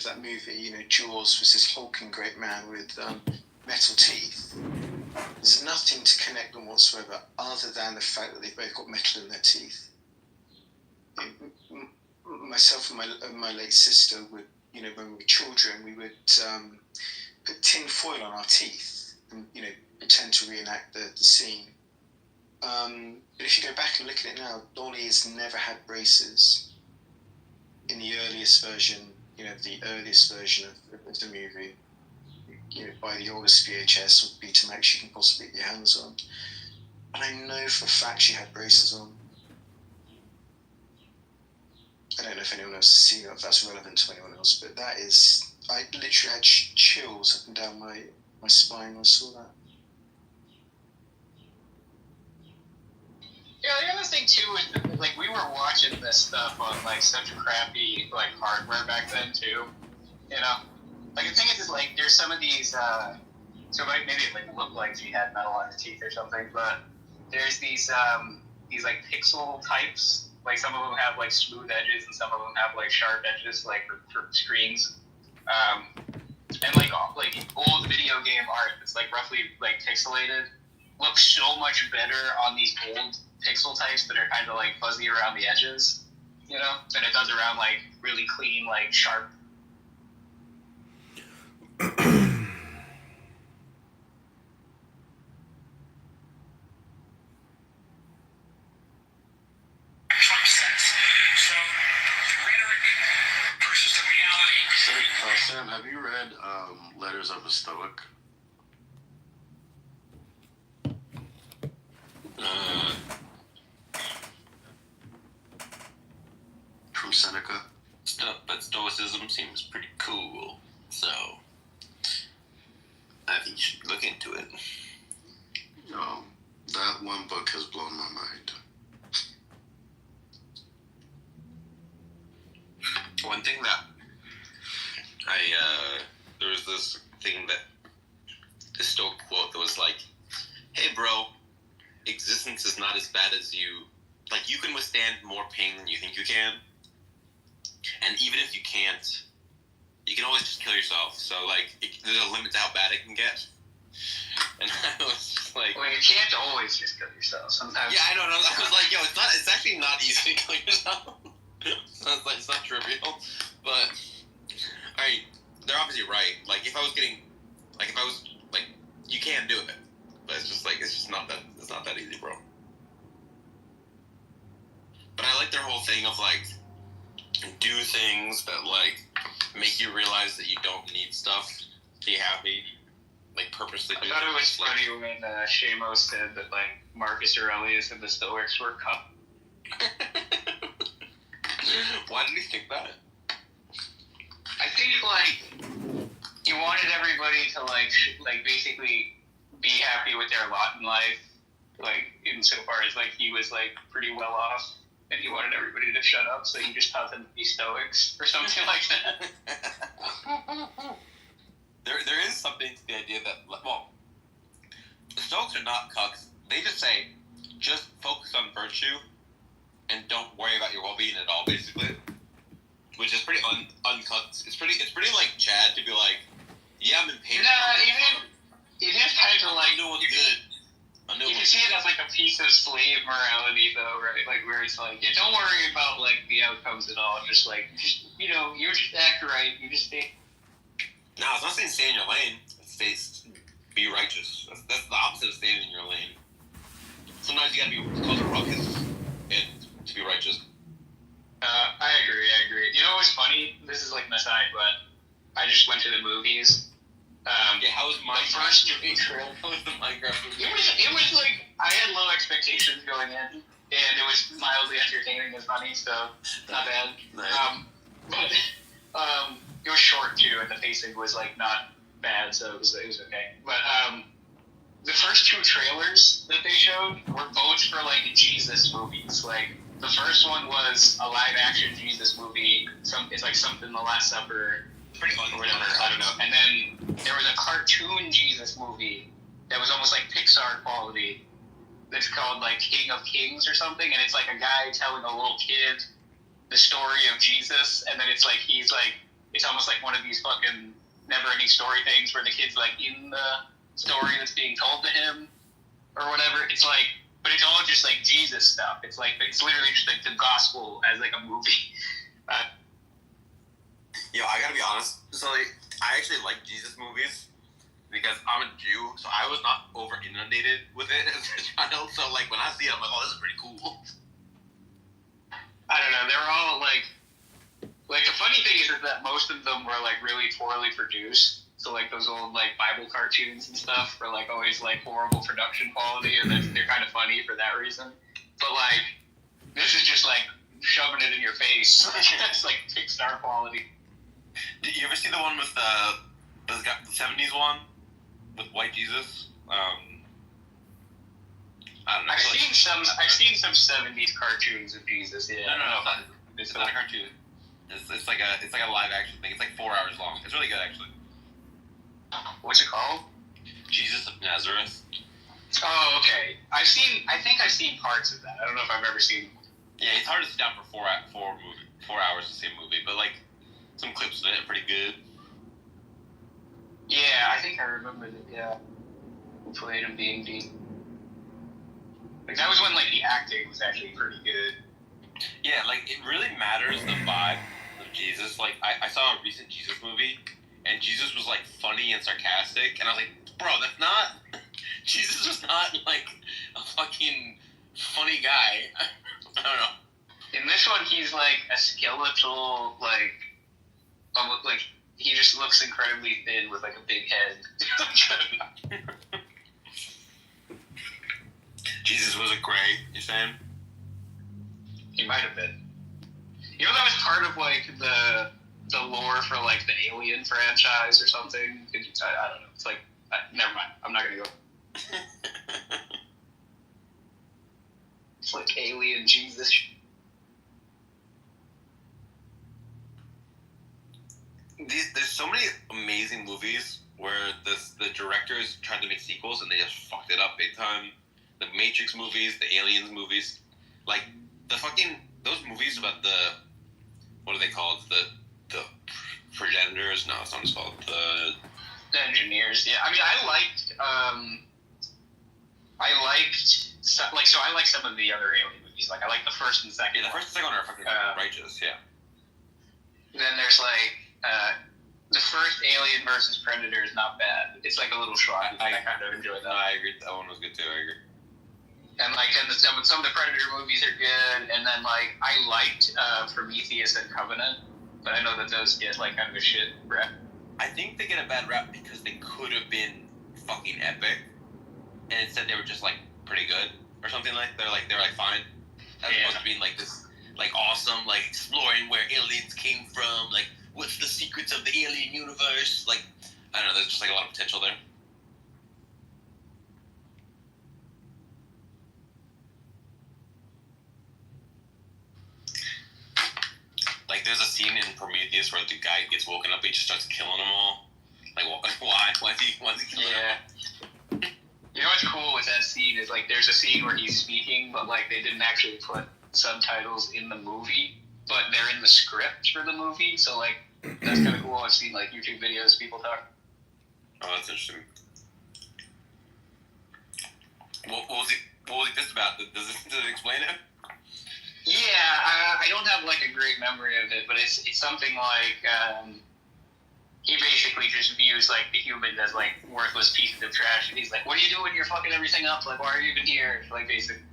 that movie, you know, Jaws was this hulking great man with metal teeth. There's nothing to connect them whatsoever other than the fact that they've both got metal in their teeth. Myself and my late sister would, you know, when we were children, we would put tin foil on our teeth and, you know, pretend to reenact the scene. But if you go back and look at it now, Dolly has never had braces. In the earliest version, you know, the earliest version of the movie, you know, by the oldest VHS or Betamax you can possibly get your hands on. And I know for a fact she had braces on. I don't know if anyone else has seen it, if that's relevant to anyone else, but that is, I literally had chills up and down my spine when I saw that. Yeah, the other thing too is, like, we were watching this stuff on, like, such crappy, like, hardware back then too, you know? Like, the thing is like, there's some of these, so maybe it, like, looked like she had metal on her teeth or something, but there's these, like, pixel types, like, some of them have, like, smooth edges, and some of them have, like, sharp edges, like, for screens, and, like old video game art that's, like, roughly, like, pixelated, looks so much better on these old pixel types that are kind of, like, fuzzy around the edges, you know, than it does around, like, really clean, like, sharp. Sam, have you read Letters of a Stoic? From Seneca? But Stoicism seems pretty cool, so I think you should look into it. No, that one book has blown my mind. One thing that there was this thing that this Stoic quote that was like, "Hey, bro, existence is not as bad as you. Like, you can withstand more pain than you think you can. And even if you can't, you can always just kill yourself. So, like, there's a limit to how bad it can get." And I was just like... Well, you can't always just kill yourself. Sometimes... Yeah, I know. I was like, yo, it's actually not easy to kill yourself. It's not trivial. But, I mean, they're obviously right. Like, if I was, you can do it. But it's just not that easy, bro. But I like their whole thing of, like, do things that, like, make you realize that you don't need stuff to be happy. Like, purposely do I thought it was funny when Shamo said that, like, Marcus Aurelius and the Stoics were cup. Why did he think that? I think, like, he wanted everybody to, like, basically be happy with their lot in life, like, insofar as, like, he was, like, pretty well off, and he wanted everybody to shut up, so he just taught them to be Stoics, or something like that. There is something to the idea that, well, the Stoics are not cucks. They just say, just focus on virtue, and don't worry about your well-being at all, basically. Which is pretty uncucked. It's pretty like Chad to be like, yeah, I'm in pain. It is kind of like... I'm doing good. You can see it as, like, a piece of slave morality, though, right? Like, where it's like, yeah, don't worry about, like, the outcomes at all. Just, you know, you just act right. You just stay... No, it's not saying stay in your lane. It's be righteous. That's the opposite of staying in your lane. Sometimes you gotta be cause a ruckus and to be righteous. I agree. You know what's funny? This is like an aside, but I just went to the movies. Yeah, how was Minecraft? How was the Minecraft movie? It was like, I had low expectations going in, and it was mildly entertaining and funny, so not bad. Nice. But it was short too, and the pacing was like not bad, so it was okay. But the first two trailers that they showed were both for like Jesus movies. Like, the first one was a live-action Jesus movie. It's like something The Last Supper, or whatever. I don't know. And then there was a cartoon Jesus movie that was almost like Pixar quality. That's called like King of Kings or something, and it's like a guy telling a little kid the story of Jesus, and then it's like he's like it's almost like one of these fucking never-ending story things where the kid's like in the story that's being told to him or whatever. It's like, but it's all just like Jesus stuff. It's like, it's literally just like the gospel as like a movie. Yo, I gotta be honest. So like, I actually like Jesus movies because I'm a Jew, so I was not over inundated with it as a child. So like when I see it, I'm like, oh, this is pretty cool. I don't know. They're all like the funny thing is that most of them were like really poorly produced. So like those old like Bible cartoons and stuff were like always like horrible production quality, and they're kind of funny for that reason. But like this is just like shoving it in your face. It's like Pixar quality. Did you ever see the one with the 70s one with White Jesus? I don't know. I've seen some 70s cartoons of Jesus. Yeah. No. It's not a cartoon. It's like a live action thing. It's like 4 hours long. It's really good actually. What's it called? Jesus of Nazareth. Oh, okay. I think I've seen parts of that. I don't know if I've ever seen. Yeah, it's hard to sit down for 4 hours to see a movie, but like some clips of it are pretty good. Yeah, I think I remember that. Yeah, who played him being deep. Like that was when like the acting was actually pretty good. Yeah, like it really matters the vibe of Jesus. Like I saw a recent Jesus movie, and Jesus was like funny and sarcastic, and I was like, bro, that's not. Jesus was not like a fucking funny guy. I don't know. In this one, he's like a skeletal, like he just looks incredibly thin with like a big head. Jesus was a gray, you're saying? He might have been. You know, that was part of like the lore for like the Alien franchise or something. I don't know. It's like never mind. I'm not gonna go. It's like Alien Jesus. There's so many amazing movies where the directors tried to make sequels and they just fucked it up big time. The Matrix movies, the Aliens movies, like the fucking those movies about the what are they called? The progenitors? No, it's not just called the engineers. Yeah, I mean, I like some of the other Alien movies. Like I like the first and second. Yeah, the first and second are fucking righteous. Yeah. Then there's like the first Alien versus Predator is not bad. It's like a little schlocky. I kind of enjoyed that. I agree. That one was good too. I agree. And like, some of the Predator movies are good. And then like, I liked Prometheus and Covenant, but I know that those get like kind of a shit rep. I think they get a bad rap because they could have been fucking epic, and instead they were just like pretty good or something like. They're like fine, as opposed to being like this like awesome like exploring where aliens came from, like what's the secrets of the alien universe. Like I don't know, there's just like a lot of potential there. Like, there's a scene in Prometheus where the guy gets woken up and he just starts killing them all. Like, why? Why is he killing them? You know what's cool with that scene is, like, there's a scene where he's speaking, but, like, they didn't actually put subtitles in the movie, but they're in the script for the movie, so, like, that's kind of cool. I've seen, like, YouTube videos people talk. Oh, that's interesting. What was he pissed about? Does it explain it? Yeah, I don't have like a great memory of it, but it's something like he basically just views like the humans as like worthless pieces of trash, and he's like, "What are you doing? You're fucking everything up. Like, why are you even here?" Like, basically.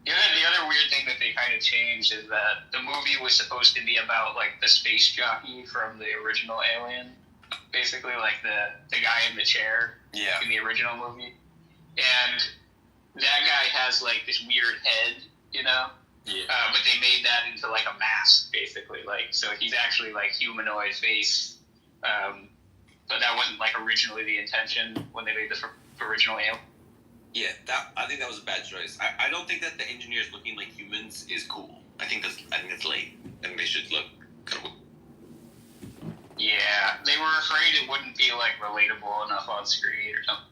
The other weird thing that they kind of changed is that the movie was supposed to be about like the space jockey from the original Alien, basically like the guy in the chair in the original movie. And that guy has, like, this weird head, you know? Yeah. But they made that into, like, a mask, basically. Like, so he's actually, like, humanoid face. But that wasn't, like, originally the intention when they made the original Alien. Yeah, I think that was a bad choice. I don't think that the engineers looking like humans is cool. I think it's late, and they should look kind of... Yeah, they were afraid it wouldn't be, like, relatable enough on screen or something.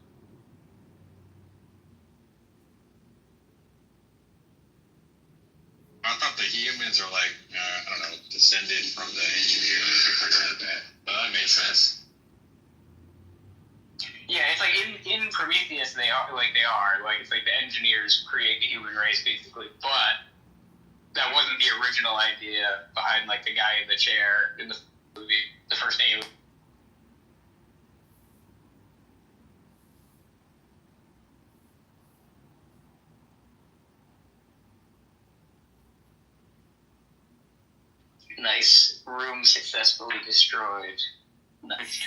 I thought the descended from the engineers. But that makes sense. Yeah, it's like in Prometheus they are like it's like the engineers create the human race basically, but that wasn't the original idea behind like the guy in the chair in the movie, the first Alien. Nice. Room successfully destroyed. Nice.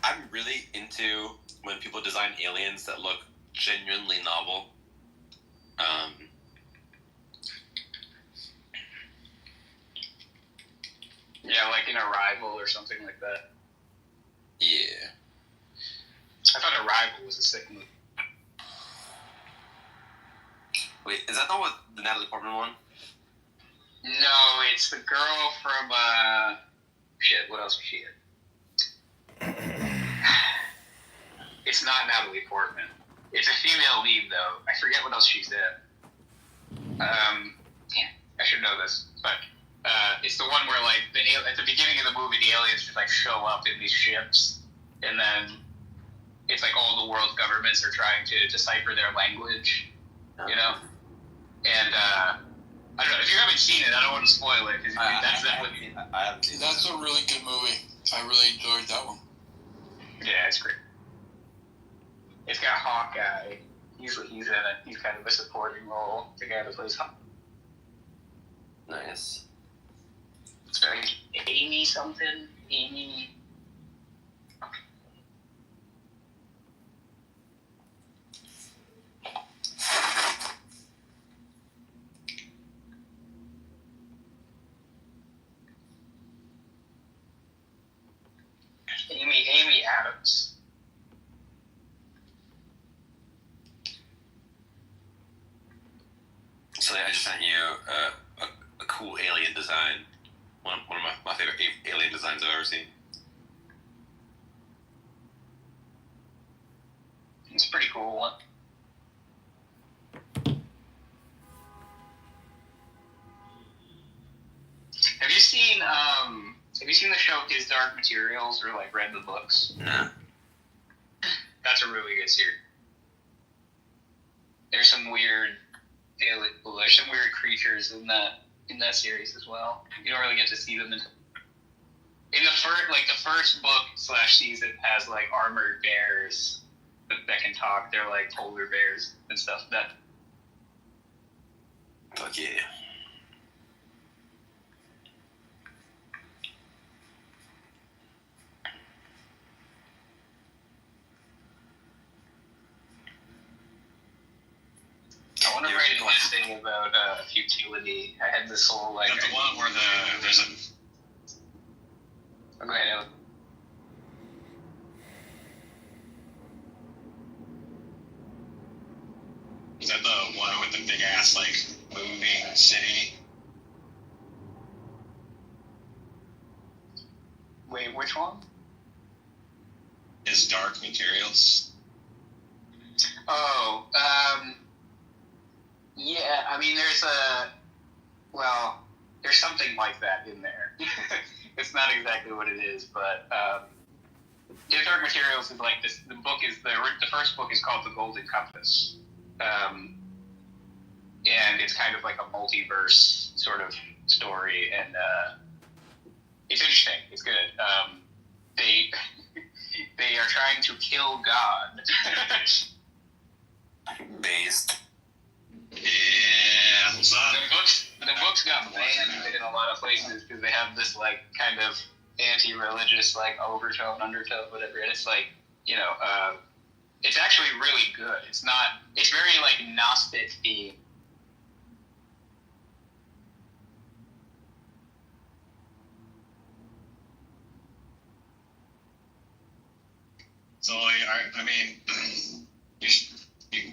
I'm really into when people design aliens that look genuinely novel. Yeah, like in Arrival or something like that. Yeah. I thought Arrival was a sick movie. Wait, is that the one with the Natalie Portman one? No, it's the girl from, shit, what else was she in? It's not Natalie Portman. It's a female lead, though. I forget what else she's in. Damn, I should know this. But it's the one where, like, at the beginning of the movie, the aliens just, like, show up in these ships. And then it's like all the world governments are trying to decipher their language, you know? And, I don't know, if you haven't seen it, I don't want to spoil it, because I haven't seen it. That's a really good movie. I really enjoyed that one. Yeah, it's great. It's got Hawkeye. He's in it. He's kind of a supporting role. The guy that plays Hawkeye. Nice. It's very Amy something. Amy. Amy Adams. So I just sent you a cool alien design. One of my favorite alien designs I've ever seen. It's a pretty cool one. Have you seen the show His Dark Materials or like read the books? No. That's a really good series. There's some weird creatures in that series as well. You don't really get to see them in the first book / season has like armored bears that can talk. They're like polar bears and stuff. Fuck yeah. I want to write an essay about futility. I had this whole like. That's the one where there's a. Go ahead, Alex. Is that the one with the big ass like moving city? Wait, which one? Is Dark Materials? Oh, yeah. I mean, there's something like that in there. It's not exactly what it is, but Dark Materials is like this. The first book is called The Golden Compass, and it's kind of like a multiverse sort of story, and it's interesting. It's good. They are trying to kill God. Based. Yeah, what's up? The books got banned in a lot of places because they have this like kind of anti-religious like undertone, whatever. And it's like, you know, it's actually really good. It's very like Gnostic themed. So I mean,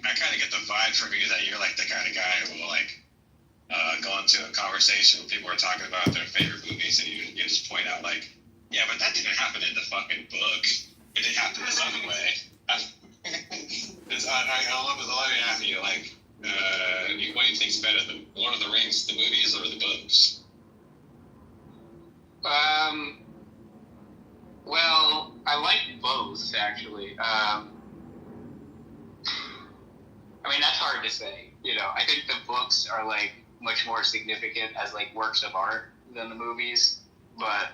I kind of get the vibe from you that you're like the kind of guy who will like go into a conversation when people are talking about their favorite movies, and you just point out like, yeah, but that didn't happen in the fucking book. It didn't happen some way. I love it. Let me ask you, like, What do you think's better, the Lord of the Rings, the movies, or the books? Well, I like both actually. I mean, that's hard to say. You know, I think the books are like much more significant as like works of art than the movies. But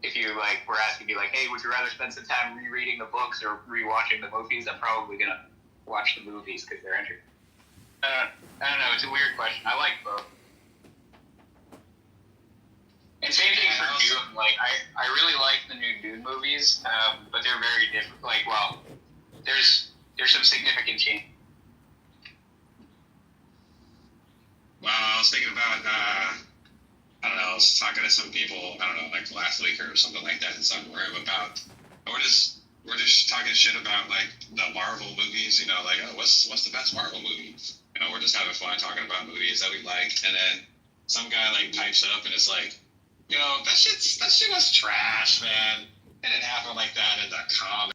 if you like were asked to be like, hey, would you rather spend some time rereading the books or rewatching the movies? I'm probably gonna watch the movies because they're interesting. I don't know. It's a weird question. I like both. And same thing for Dune. Like, I really like the new Dune movies, but they're very different. Like, well, there's some significant change. Well, I was thinking about, I don't know, I was talking to some people, I don't know, like last week or something like that in some room about, we're just talking shit about like the Marvel movies, you know, like, oh, what's the best Marvel movie? You know, we're just having fun talking about movies that we like, and then some guy like pipes up and it's like, you know, that shit was trash, man. It didn't happen like that in the comics.